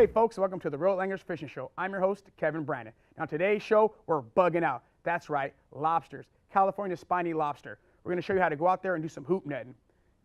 Hey folks, welcome to the Road Langers Fishing Show. I'm your host, Kevin Brandon. Now today's show, we're bugging out. That's right, lobsters, California spiny lobster. We're gonna show you how to go out there and do some hoop netting.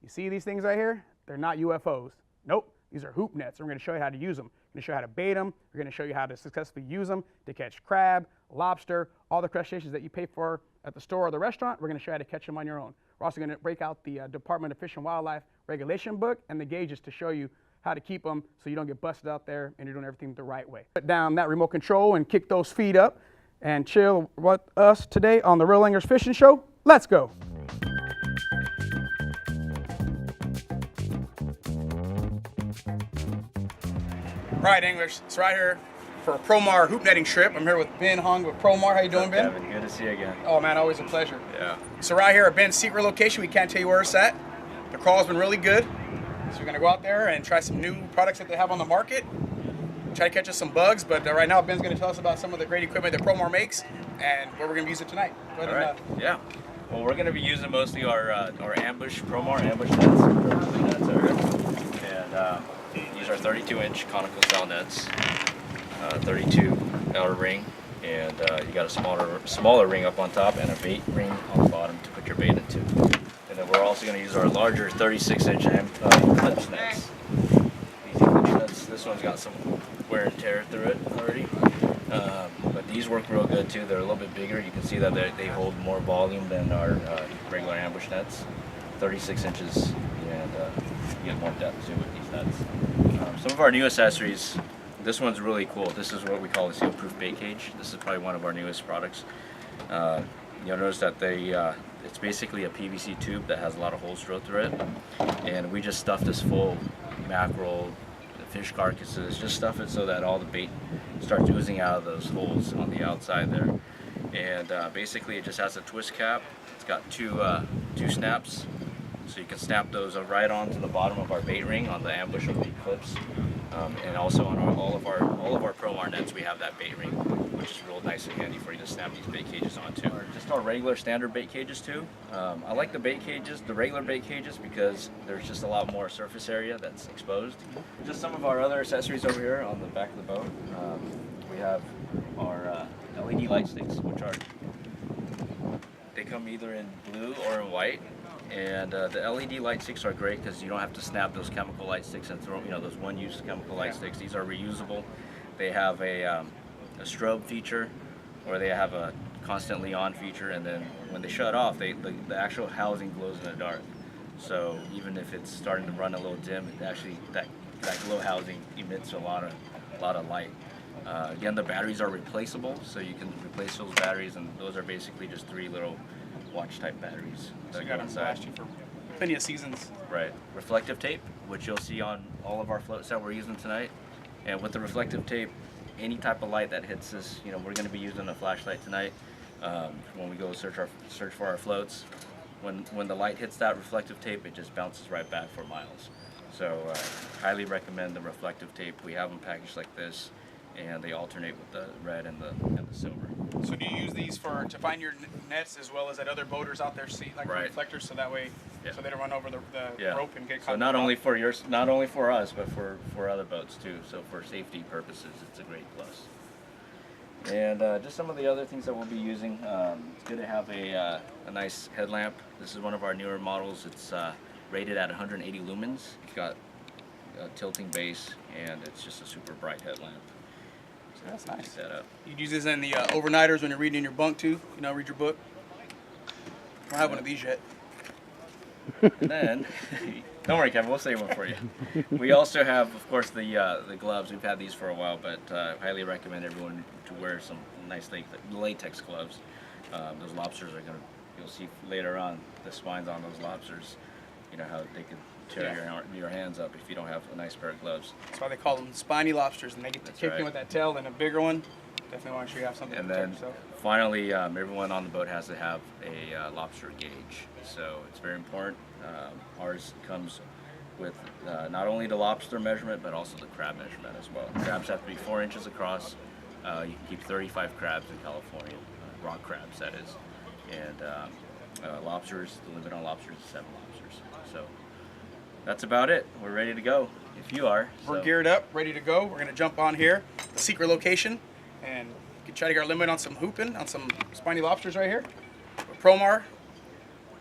You see these things right here? They're not UFOs. Nope, these are hoop nets. We're gonna show you how to use them. We're gonna show you how to bait them. We're gonna show you how to successfully use them to catch crab, lobster, all the crustaceans that you pay for at the store or the restaurant. We're gonna show you how to catch them on your own. We're also gonna break out the Department of Fish and Wildlife regulation book and the gauges to show you how to keep them so you don't get busted out there and you're doing everything the right way. Put down that remote control and kick those feet up and chill with us today on the Road Langers Fishing Show. Let's go. Right, anglers, it's right here for a Promar hoop netting trip. I'm here with Ben Hong with Promar. How you doing, Ben? Kevin, good to see you again. Oh man, always a pleasure. Yeah. So right here at Ben's secret location, we can't tell you where it's at. The crawl's been really good. So we're gonna go out there and try some new products that they have on the market. Try to catch us some bugs, but right now Ben's gonna tell us about some of the great equipment that Promar makes and where we're gonna use it tonight. Go ahead. All right. Yeah. Well, we're gonna be using mostly our ambush Promar ambush nets over here, and use our 32-inch conical style nets, 32 outer ring, and you got a smaller ring up on top and a bait ring on the bottom to put your bait into. And then we're also going to use our larger 36-inch Eclipse nets. These Eclipse nets, this one's got some wear and tear through it already. But these work real good too. They're a little bit bigger. You can see that they hold more volume than our regular ambush nets. 36 inches, and you get more depth too with these nets. Some of our new accessories, this one's really cool. This is what we call a seal-proof bait cage. This is probably one of our newest products. You'll notice that it's basically a PVC tube that has a lot of holes drilled through it, and we just stuff this full mackerel, fish carcasses, just stuff it so that all the bait starts oozing out of those holes on the outside there. And basically it just has a twist cap. It's got two snaps, so you can snap those right onto the bottom of our bait ring on the ambush of the Eclipse. And also on all of our Promar nets, we have that bait ring, which is real nice and handy for you to snap these bait cages onto. Or just our regular standard bait cages too. I like the bait cages, the regular bait cages, because there's just a lot more surface area that's exposed. Just some of our other accessories over here on the back of the boat. We have our LED light sticks, they come either in blue or in white. And the LED light sticks are great because you don't have to snap those chemical light sticks and throw, those one-use chemical light sticks. These are reusable. They have a strobe feature, or they have a constantly on feature, and then when they shut off, the actual housing glows in the dark. So even if it's starting to run a little dim, it actually that glow housing emits a lot of light. Again, the batteries are replaceable, so you can replace those batteries, and those are basically just 3 little watch type batteries. So you got them to last you for plenty of seasons. Right. Reflective tape, which you'll see on all of our floats that we're using tonight. And with the reflective tape, any type of light that hits this, we're going to be using a flashlight tonight when we go search for our floats. When the light hits that reflective tape, it just bounces right back for miles. So highly recommend the reflective tape. We have them packaged like this, and they alternate with the red and the silver. So do you use these to find your nets as well as that other boaters out there see, like reflectors, so that way, so they don't run over the rope and get caught? So not only for us, but for other boats too. So for safety purposes, it's a great plus. And just some of the other things that we'll be using. It's good to have a nice headlamp. This is one of our newer models. It's rated at 180 lumens. It's got a tilting base, and it's just a super bright headlamp. That's nice. That up. You'd use this in the overnighters when you're reading in your bunk too. Read your book. I don't have one of these yet. And then, don't worry, Kevin, we'll save one for you. We also have, of course, the gloves. We've had these for a while, but highly recommend everyone to wear some nice latex gloves. Those lobsters you'll see later on the spines on those lobsters. How they could tear your hands up if you don't have a nice pair of gloves. That's why they call them spiny lobsters, and they get to kick in with that tail and a bigger one. Definitely want to make sure you have something. And then finally, everyone on the boat has to have a lobster gauge. So it's very important. Ours comes with not only the lobster measurement, but also the crab measurement as well. Crabs have to be 4 inches across. You can keep 35 crabs in California, rock crabs that is. And lobsters, the limit on lobsters is 7 lobsters. So that's about it. We're ready to go. if you are. We're So. geared up, ready to go. We're gonna jump on here, the secret location, and try to get our limit on some hooping, on some spiny lobsters right here. With Promar,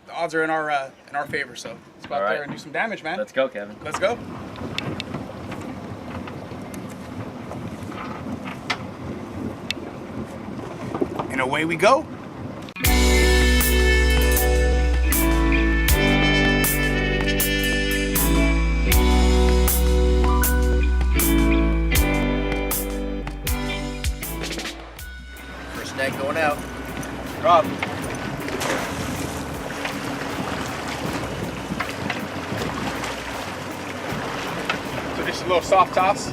the odds are in our favor, so let's go out there and do some damage, man. Let's go, Kevin. Let's go. And away we go. First net going out. Rob. So just a little soft toss.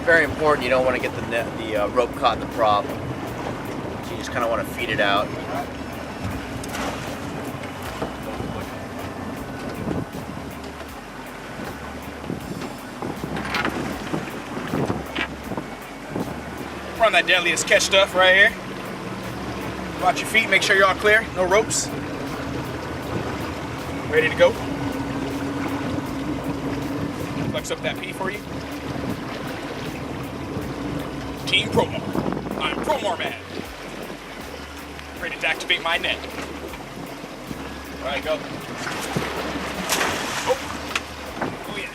Very important. You don't want to get the rope caught in the prop. So you just kind of want to feed it out. We're on that deadliest catch stuff right here. Watch your feet, make sure you're all clear, no ropes. Ready to go. Flex up that P for you. Team Promar. I'm Promar Man. Ready to activate my net. All right, go. Oh, oh yeah.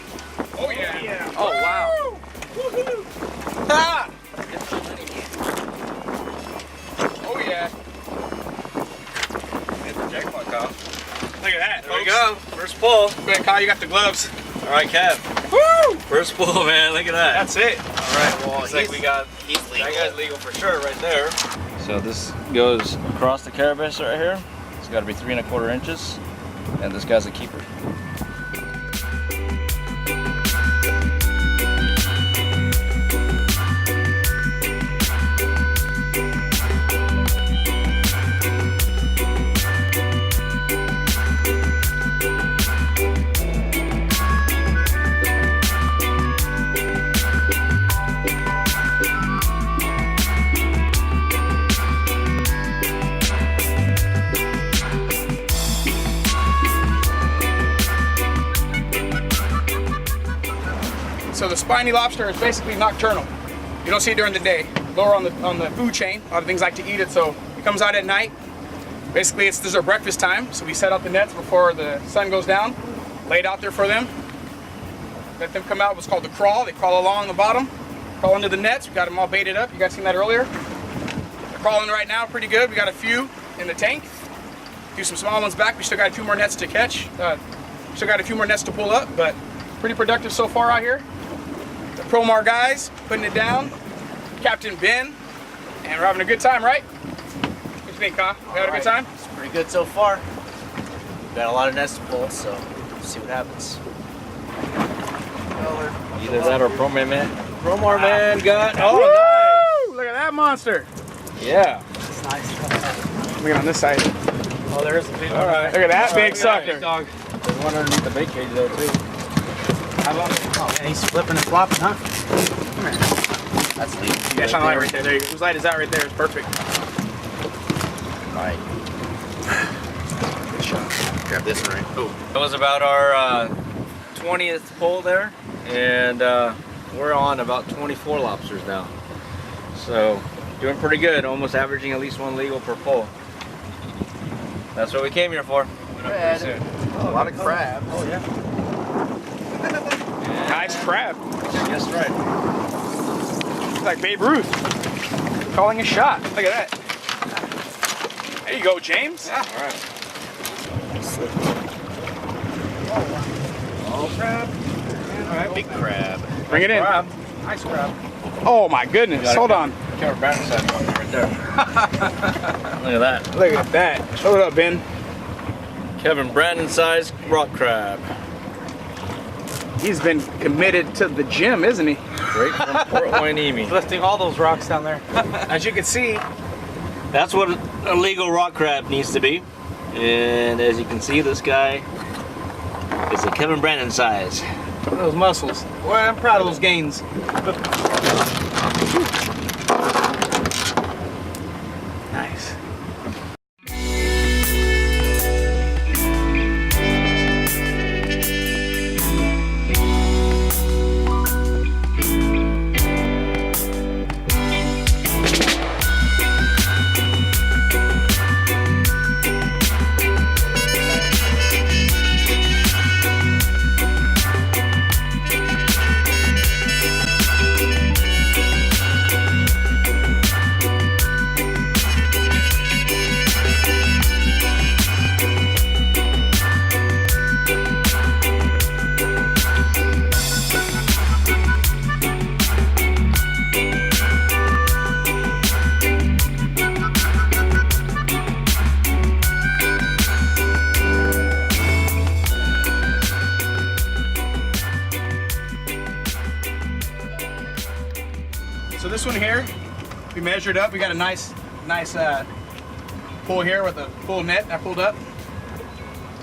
Oh yeah. Yeah. Oh, wow. Woohoo! Ha! Oh yeah. Hit the jackpot, Kyle. Look at that. There we go. First pull. Go ahead, Kyle, you got the gloves. All right, Kev. Woo! First pull, man. Look at that. That's it. All right. Well, looks like we got He's legal. that guy's legal for sure right there. So this goes across the carapace right here. It's got to be 3 1/4 inches, and this guy's a keeper. So the spiny lobster is basically nocturnal. You don't see it during the day. Lower on the food chain, a lot of things like to eat it, so it comes out at night. Basically, this is our breakfast time, so we set out the nets before the sun goes down, lay it out there for them. Let them come out, what's called the crawl. They crawl along the bottom, crawl into the nets. We got them all baited up. You guys seen that earlier? They're crawling right now pretty good. We got a few in the tank. Do some small ones back. We still got 2 more nets to catch. Still got a few more nets to pull up, but pretty productive so far out here. The Promar guys putting it down. Captain Ben, and we're having a good time, right? What do you think, Kyle? We had a good time? It's pretty good so far. We've got a lot of nets to pull, so we'll see what happens. Either that or Promar Man. Promar Man got. Oh, Oh, woo! Look at that monster. nice. Yeah. It's nice. Let me get on this side. Oh, there's a big All right. Look at that All big right, sucker. dog. There's one underneath the bait cage though too. How about Oh, man, he's flipping and flopping, huh? Come here. That's legal. Yeah, shine the light right there. There you go. Whose light is that right there? It's perfect. All right. Good shot. Grab this one right. Oh. That was about our 20th pull there, and we're on about 24 lobsters now. So doing pretty good, almost averaging at least 1 legal per pull. That's what we came here for. Crab. Oh, a lot of crabs. Oh, yeah. Nice crab. Yes, right. It's like Babe Ruth calling a shot. Look at that. There you go, James. All right. Oh, crab. All right. Big crab. Bring it in. Crab. Nice crab. Oh my goodness. Hold on. Kevin Brandon side one right there. Look at that. Look at that. Show it up, Ben. Kevin Brandon size rock crab. He's been committed to the gym, isn't he? Straight from Port Hueneme. Lifting all those rocks down there. As you can see, That's what a legal rock crab needs to be. And as you can see, this guy is a Kevin Brandon size. look at those muscles. Boy, I'm proud of those gains. Nice. this one here, we measured up. We got a nice pull here with a full net I pulled up.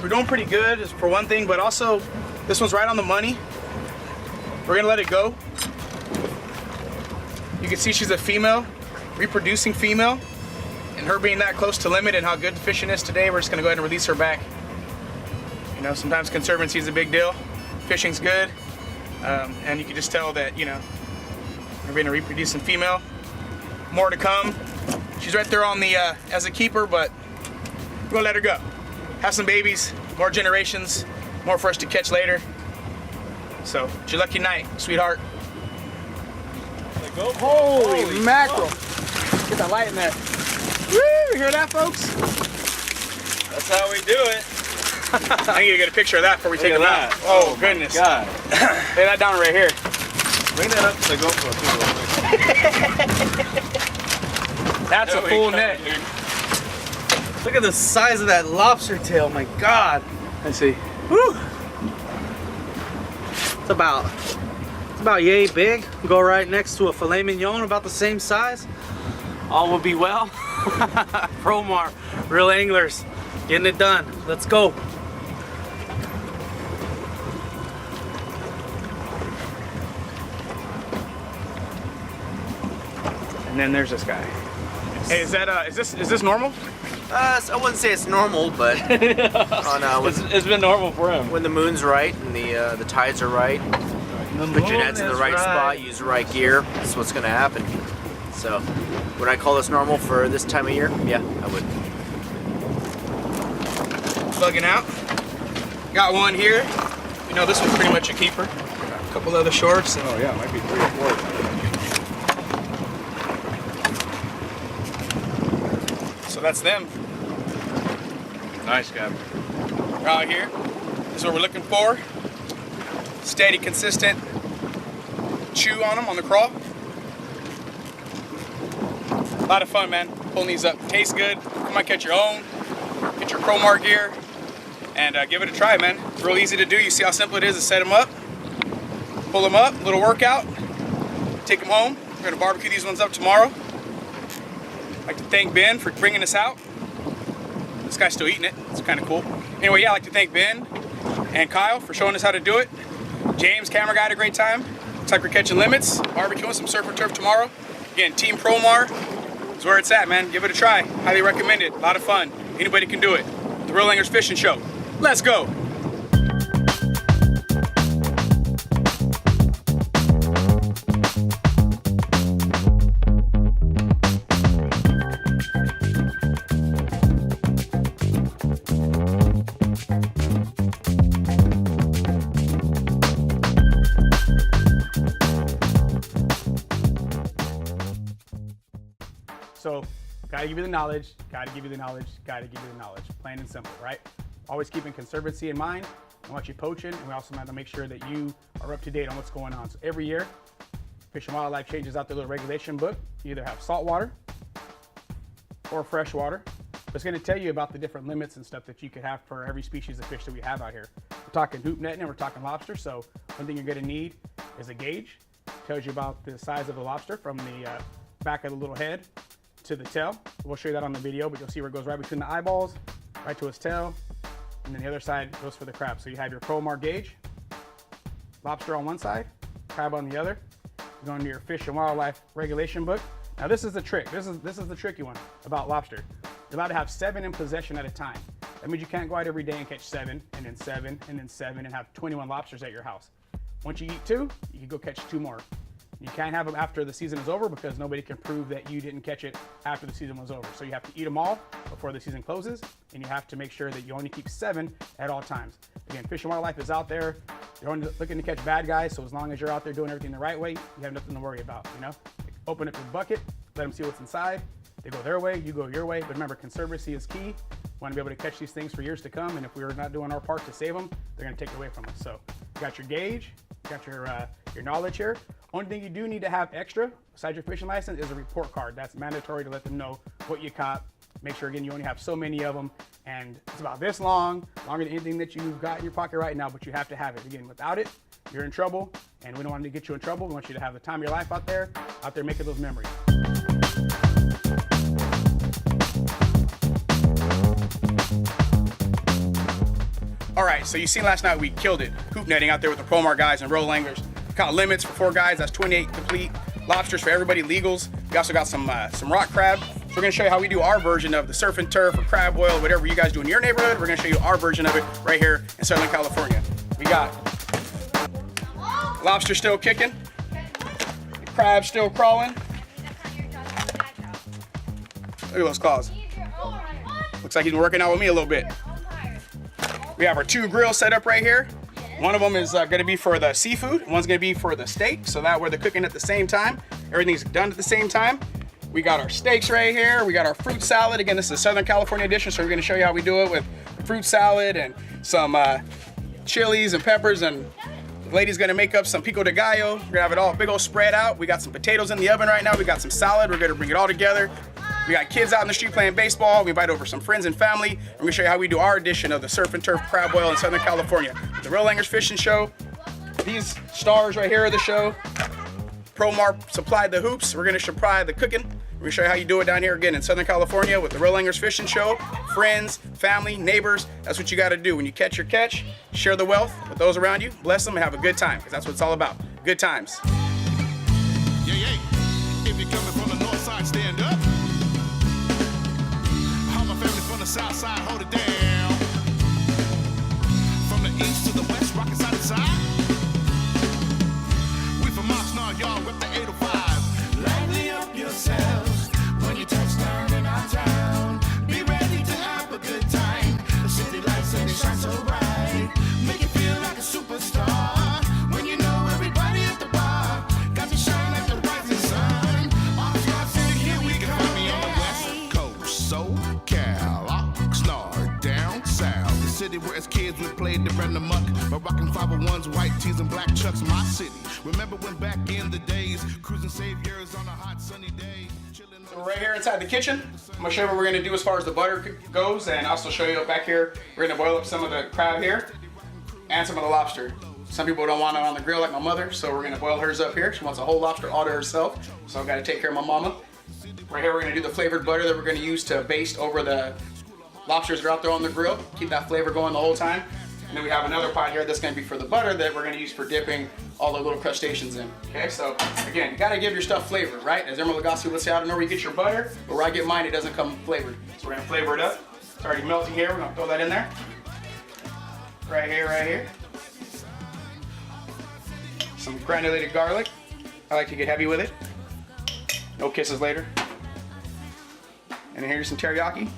We're doing pretty good for one thing, but also this one's right on the money. We're gonna let it go. You can see she's a female, reproducing female, and her being that close to limit and how good the fishing is today, we're just gonna go ahead and release her back. You know, sometimes conservancy is a big deal. Fishing's good, and you can just tell that, you know, we're being a reproducing female. More to come. She's right there on the as a keeper, but we're gonna let her go. Have some babies, more generations, more for us to catch later. So it's your lucky night, sweetheart. Holy mackerel! Get that light in there. Woo! You hear that, folks? That's how we do it. I need to get a picture of that before we take them out. Oh goodness! God. Lay that down right here. Bring that up to the GoPro too. That's a full net. Look at the size of that lobster tail, my God. Let's see. Woo! It's about yay big. Go right next to a filet mignon about the same size. All will be well. Promar, real anglers, getting it done. Let's go. And then there's this guy. Hey, is this normal? I wouldn't say it's normal, but It's been normal for him. when the moon's right and the tides are right, put your nets in the right spot, use the right gear, that's what's gonna happen. So, would I call this normal for this time of year? Yeah, I would. Bugging out. Got one here. You know, this one's pretty much a keeper. Got a couple other shorts. And Oh yeah, might be 3 or 4. so that's them. Nice, Gab. We're out here. This is what we're looking for. Steady, consistent chew on them on the crawl. A lot of fun, man. Pulling these up. Tastes good. You might catch your own. Get your Promar gear and give it a try, man. It's real easy to do. You see how simple it is to set them up, pull them up, little workout, take them home. We're gonna barbecue these ones up tomorrow. I'd like to thank Ben for bringing us out. This guy's still eating it. It's kind of cool. Anyway, yeah, I'd like to thank Ben and Kyle for showing us how to do it. James, camera guy, had a great time. Looks like we're catching limits. Barbecuing some surf and turf tomorrow. Again, Team Promar is where it's at, man. Give it a try. Highly recommend it. A lot of fun. Anybody can do it. The Real Anglers Fishing Show. Let's go. So, gotta give you the knowledge, gotta give you the knowledge, gotta give you the knowledge. Plain and simple, right? Always keeping conservancy in mind. I want you poaching, and we also have to make sure that you are up to date on what's going on. So every year, Fish and Wildlife changes out their little regulation book. You either have saltwater or freshwater. It's gonna tell you about the different limits and stuff that you could have for every species of fish that we have out here. We're talking hoop netting and we're talking lobster. So one thing you're gonna need is a gauge. Tells you about the size of the lobster from the back of the little head to the tail. We'll show you that on the video, but you'll see where it goes right between the eyeballs, right to his tail, and then the other side goes for the crab. So you have your Promar gauge, lobster on one side, crab on the other. You're going to your Fish and Wildlife regulation book. Now this is the trick. This is the tricky one about lobster. You're allowed to have 7 in possession at a time. That means you can't go out every day and catch 7, and then 7, and then 7, and have 21 lobsters at your house. Once you eat 2, you can go catch 2 more. You can't have them after the season is over because nobody can prove that you didn't catch it after the season was over. So you have to eat them all before the season closes, and you have to make sure that you only keep 7 at all times. Again, Fish and Wildlife is out there. You're only looking to catch bad guys, so as long as you're out there doing everything the right way, you have nothing to worry about, you know? Open up your bucket, let them see what's inside. They go their way, you go your way. But remember, conservancy is key. We want to be able to catch these things for years to come, and if we're not doing our part to save them, they're going to take it away from us. So you got your gauge, you got your knowledge here. Only thing you do need to have extra, besides your fishing license, is a report card. That's mandatory to let them know what you caught. Make sure, again, you only have so many of them, and it's about this long, longer than anything that you've got in your pocket right now, but you have to have it. Again, without it, you're in trouble. And we don't want to get you in trouble. We want you to have the time of your life out there making those memories. All right, so you seen last night we killed it. Hoop netting out there with the Promar guys and roll anglers. Caught limits for 4 guys, that's 28 complete. Lobsters for everybody, legals. We also got some rock crab. So we're gonna show you how we do our version of the surf and turf or crab boil, whatever you guys do in your neighborhood. We're gonna show you our version of it right here in Southern California. We got lobster still kicking, crab still crawling. Look at those claws. Looks like he's been working out with me a little bit. We have our 2 grills set up right here. One of them is gonna be for the seafood, one's gonna be for the steak, so that way they're cooking at the same time. Everything's done at the same time. We got our steaks right here. We got our fruit salad. Again, this is a Southern California edition, so we're gonna show you how we do it with fruit salad and some chilies and peppers, and the lady's gonna make up some pico de gallo. We're gonna have it all big old spread out. We got some potatoes in the oven right now. We got some salad. We're gonna bring it all together. We got kids out in the street playing baseball. We invite over some friends and family. I'm gonna show you how we do our edition of the surf and turf crab boil in Southern California. The Real Anglers Fishing Show. These stars right here are the show. Promar supplied the hoops. We're gonna supply the cooking. We're gonna show you how you do it down here again in Southern California with the Real Anglers Fishing Show. Friends, family, neighbors, that's what you gotta do. When you catch your catch, share the wealth with those around you, bless them, and have a good time, because that's what it's all about. Good times. Yeah, yeah. If you're coming from the north side, stand up. All my family from the south side, hold it down. From the east to the west, rockin' side to side. We from Oxnard, y'all rep the 805. Lively up yourselves when you touch down in our town. Be ready to have a good time. The city lights and they shine so bright. Make you feel like a superstar. When you know everybody at the bar got to shine like the rising sun. Oxnard City, here we come. Find me on the west coast, SoCal, Oxnard, down south. The city where as kids we played to run amok by rocking 501s, white tees, and black chucks. My city. Remember when back in the days, cruising saviors on a hot sunny day. Chilling So we're right here inside the kitchen. I'm gonna show you what we're gonna do as far as the butter goes, and also show you back here, we're gonna boil up some of the crab here and some of the lobster. Some people don't want it on the grill like my mother, so we're gonna boil hers up here. She wants a whole lobster all to herself, so I've gotta take care of my mama. Right here, we're gonna do the flavored butter that we're gonna use to baste over the lobsters that are out there on the grill. Keep that flavor going the whole time. And then we have another pot here that's gonna be for the butter that we're gonna use for dipping all the little crustaceans in. Okay, so again, you gotta give your stuff flavor, right? As Emeril Lagasse would say, I don't know where you get your butter, but where I get mine, it doesn't come flavored. So we're gonna flavor it up. It's already melting here, we're gonna throw that in there. Right here, right here. Some granulated garlic. I like to get heavy with it. No kisses later. And then here's some teriyaki.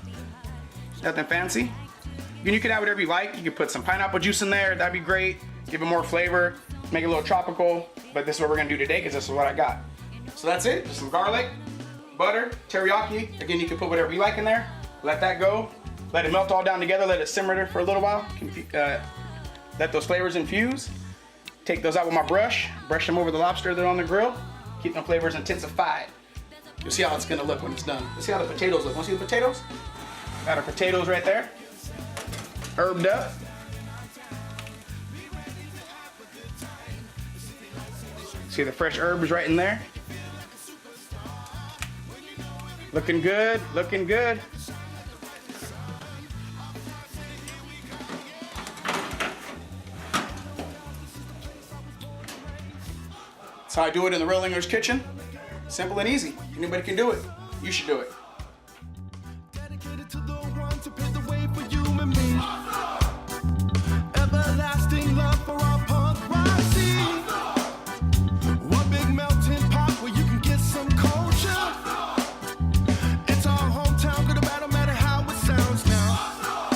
Nothing fancy. And you can add whatever you like. You can put some pineapple juice in there. That'd be great. Give it more flavor. Make it a little tropical. But this is what we're gonna do today because this is what I got. So that's it. Just some garlic, butter, teriyaki. Again, you can put whatever you like in there. Let that go. Let it melt all down together. Let it simmer there for a little while. Let those flavors infuse. Take those out with my brush. Brush them over the lobster that are on the grill. Keep them flavors intensified. You'll see how it's gonna look when it's done. Let's see how the potatoes look. Want to see the potatoes? Got our potatoes right there. Herbed up. See the fresh herbs right in there. Looking good, looking good. That's how I do it in the Real Anglers kitchen. Simple and easy. Anybody can do it. You should do it. dedicated to the ones who paved the way for you and me. Everlasting love for our punk rock scene. One big melting pot where you can get some culture. It's our hometown, good or bad, no matter how it sounds now.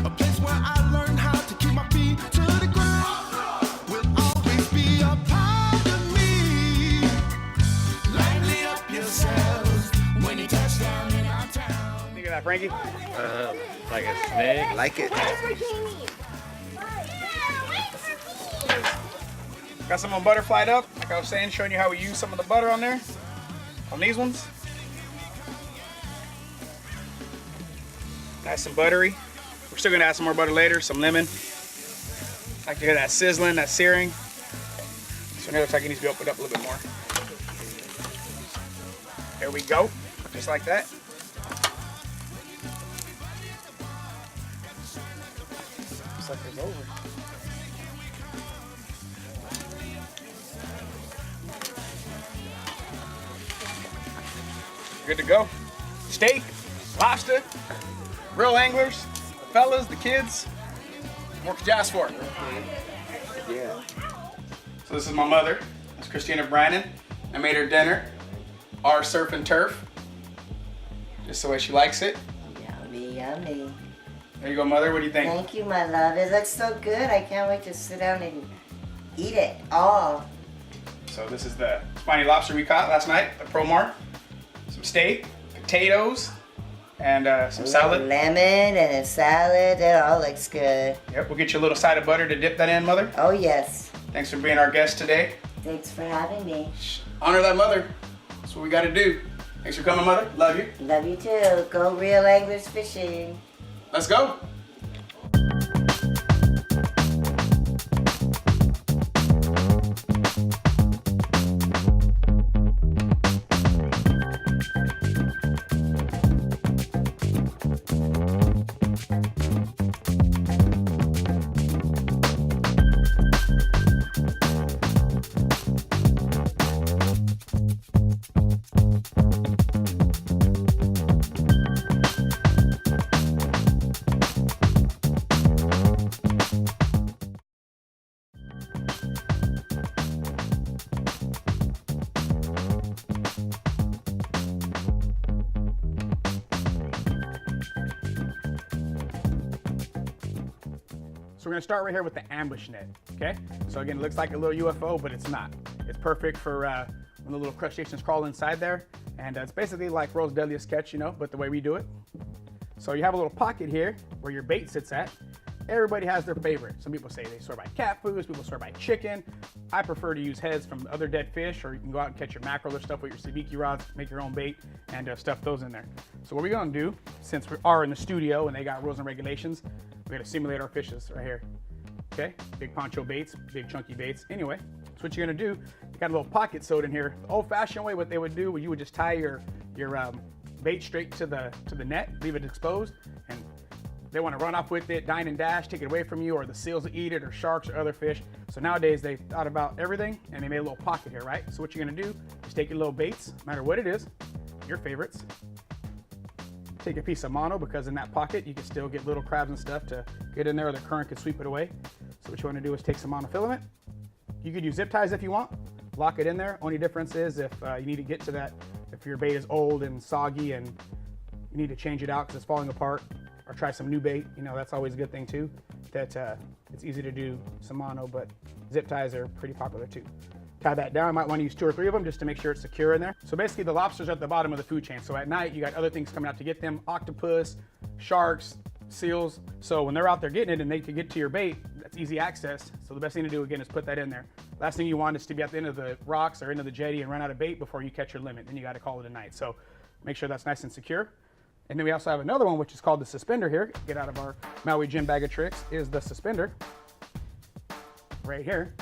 A place where I learned how to keep my feet to the ground. Will always be a part of me. Lively up yourselves when you touch down in our town. Think of that, Frankie. Like a snake. Like it. Got some on butter fried up. Like I was saying, showing you how we use some of the butter on there. On these ones. Nice and buttery. We're still gonna add some more butter later, some lemon. Like to hear that sizzling, that searing. So now it looks like it needs to be opened up a little bit more. There we go, just like that. Looks like it's over. Good to go. Steak, lobster, real anglers, the fellas, the kids. What could you ask for? Yeah. So this is my mother. That's Christina Brannon. I made her dinner. Our surf and turf. Just the way she likes it. Yummy, yummy. There you go, mother. What do you think? Thank you, my love. It looks so good. I can't wait to sit down and eat it all. So this is the spiny lobster we caught last night, the Promar. Some steak, potatoes, and some salad. Lemon and a salad. It all looks good. Yep, we'll get you a little side of butter to dip that in, mother. Oh, yes. Thanks for being our guest today. Thanks for having me. Honor that mother. That's what we got to do. Thanks for coming, mother. Love you. Love you too. Go Real Anglers Fishing. Let's go. So we're gonna start right here with the ambush net, okay? So again, it looks like a little UFO, but it's not. It's perfect for when the little crustaceans crawl inside there. And it's basically like World's Deadliest Catch, you know, but the way we do it. So you have a little pocket here where your bait sits at. Everybody has their favorite. Some people say they sort by cat foods, people sort by chicken. I prefer to use heads from other dead fish, or you can go out and catch your mackerel or stuff with your sabiki rods, make your own bait, and stuff those in there. So what we're gonna do, since we are in the studio and they got rules and regulations, we're gonna simulate our fishes right here. Okay, big poncho baits, big chunky baits. Anyway, so what you're gonna do, you got a little pocket sewed in here. The old-fashioned way, what they would do, you would just tie your bait straight to the net, leave it exposed, and they want to run off with it, dine and dash, take it away from you, or the seals will eat it, or sharks or other fish. So nowadays they thought about everything and they made a little pocket here, right? So what you're gonna do is take your little baits, no matter what it is, your favorites. Take a piece of mono, because in that pocket you can still get little crabs and stuff to get in there, or the current can sweep it away. So what you want to do is take some monofilament. You could use zip ties if you want, lock it in there. Only difference is if you need to get to that, if your bait is old and soggy and you need to change it out because it's falling apart, or try some new bait, you know, that's always a good thing too. That it's easy to do some mono, but zip ties are pretty popular too. Tie that down. I might want to use 2 or 3 of them just to make sure it's secure in there. So basically the lobsters are at the bottom of the food chain. So at night you got other things coming out to get them, octopus, sharks, seals. So when they're out there getting it and they can get to your bait, that's easy access. So the best thing to do again is put that in there. Last thing you want is to be at the end of the rocks or end of the jetty and run out of bait before you catch your limit. Then you got to call it a night. So make sure that's nice and secure. And then we also have another one, which is called the suspender here. Get out of our Maui Gym bag of tricks, is the suspender right here.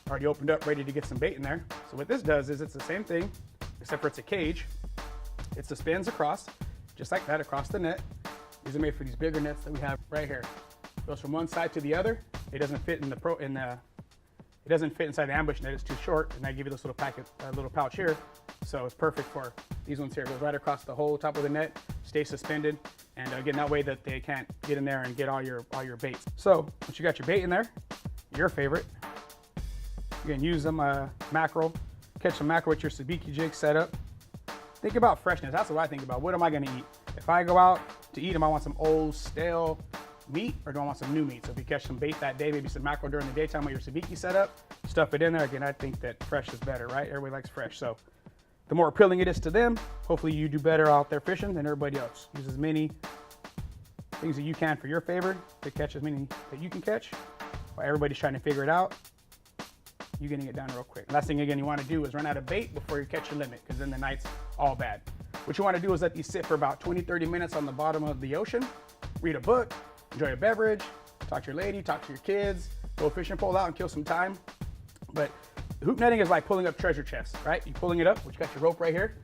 Already opened up, ready to get some bait in there. So what this does is it's the same thing, except for it's a cage. It suspends across, just like that, across the net. These are made for these bigger nets that we have right here. Goes from one side to the other. It doesn't fit in it doesn't fit inside the ambush net. It's too short, and I give you this little packet, little pouch here. So it's perfect for these ones here. It goes right across the whole top of the net, stays suspended, and again, that way that they can't get in there and get all your baits. So once you got your bait in there, your favorite, you can use them mackerel, catch some mackerel with your sabiki jig set up. Think about freshness. That's what I think about. What am I going to eat? If I go out to eat them, I want some old stale meat, or do I want some new meat? So if you catch some bait that day, maybe some mackerel during the daytime with your sabiki set up, stuff it in there. Again, I think that fresh is better, right? Everybody likes fresh. So the more appealing it is to them, hopefully you do better out there fishing than everybody else. Use as many things that you can for your favor to catch as many that you can catch. While everybody's trying to figure it out, you're getting it done real quick. Last thing again you want to do is run out of bait before you catch your limit, because then the night's all bad. What you want to do is let these sit for about 20-30 minutes on the bottom of the ocean, read a book, enjoy a beverage, talk to your lady, talk to your kids, go fishing pole out and kill some time. But Hoop netting is like pulling up treasure chests, right? You're pulling it up, which got your rope right here.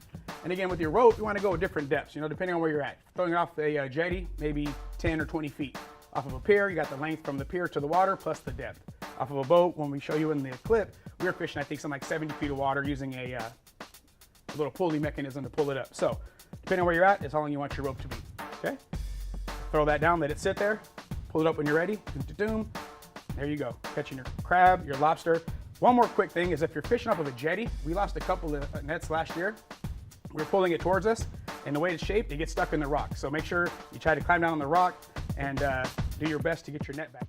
And again, with your rope, you want to go at different depths, you know, depending on where you're at. Throwing it off a jetty, maybe 10 or 20 feet. Off of a pier, you got the length from the pier to the water plus the depth. Off of a boat, when we show you in the clip, we were fishing, I think, something like 70 feet of water using a little pulley mechanism to pull it up. So, depending on where you're at, is how long you want your rope to be. Okay? Throw that down, let it sit there. Pull it up when you're ready. Doom. There you go. Catching your crab, your lobster. One more quick thing is if you're fishing off of a jetty, we lost a couple of nets last year. We were pulling it towards us, and the way it's shaped, it gets stuck in the rock. So make sure you try to climb down on the rock and do your best to get your net back.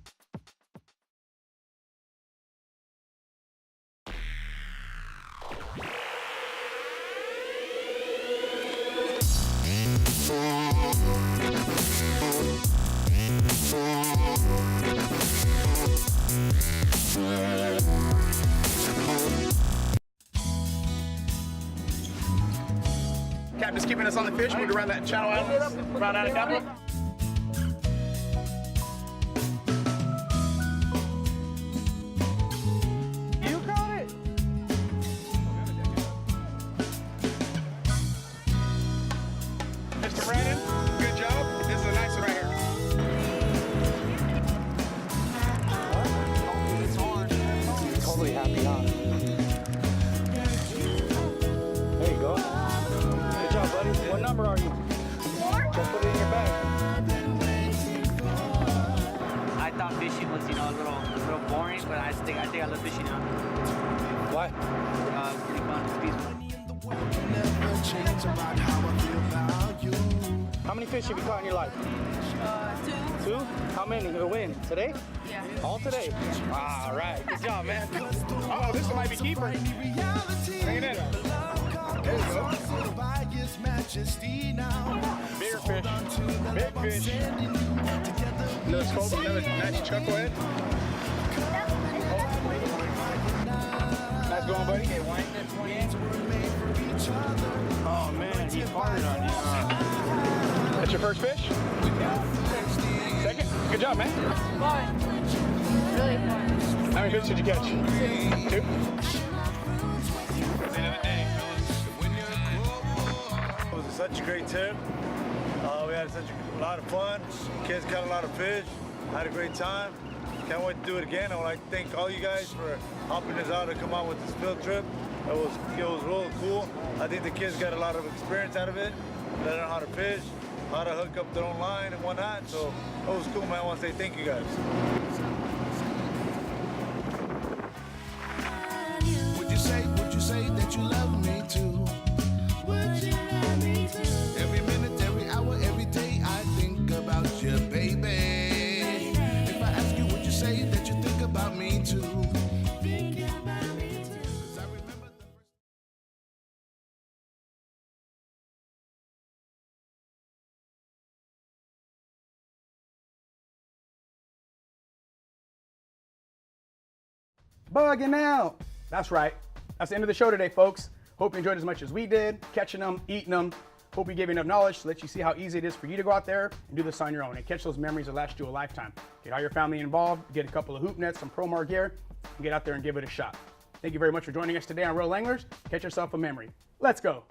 Captain's keeping us on the fish. We'll go around that channel island, around Atacama. You caught it. Mr. Brandon, good job. This is a nice one right here. Totally happy, huh? There you go. Good job, buddy. What number are you? 4. Just put it in your bag. I thought fishing was, you know, a little boring, but I think I love fishing now. Why? It's pretty fun. It's peaceful. Never change about how I feel about you. How many fish have you caught in your life? 2. 2? How many? When? Today? Yeah. All today? All right. Good job, man. Oh, this one might be keeper. Bring it in. There you go. Bigger fish. Big fish. Another scope, another nice chucklehead. Nice going, buddy. Oh, man, he farted on you. That's your first fish? Second? Good job, man. Fun. Really fun. How many fish did you catch? 2? It was such a great trip. We had a lot of fun. Kids caught a lot of fish. Had a great time. Can't wait to do it again. I would like to thank all you guys for helping us out to come out with this field trip. It was really cool. I think the kids got a lot of experience out of it. They learned how to fish, how to hook up their own line and whatnot. So it was cool, man. I want to say thank you guys. Would you say that you love me too? Would you love me too? Every minute, every hour, every day, I think about you, baby. If I ask you, would you say that you think about me too? Think about me too. 'Cause I remember the first. Bugging out. That's right. That's the end of the show today, folks. Hope you enjoyed as much as we did, catching them, eating them. Hope we gave you enough knowledge to let you see how easy it is for you to go out there and do this on your own and catch those memories that last you a lifetime. Get all your family involved, get a couple of hoop nets, some Promar gear, and get out there and give it a shot. Thank you very much for joining us today on Real Anglers. Catch yourself a memory. Let's go.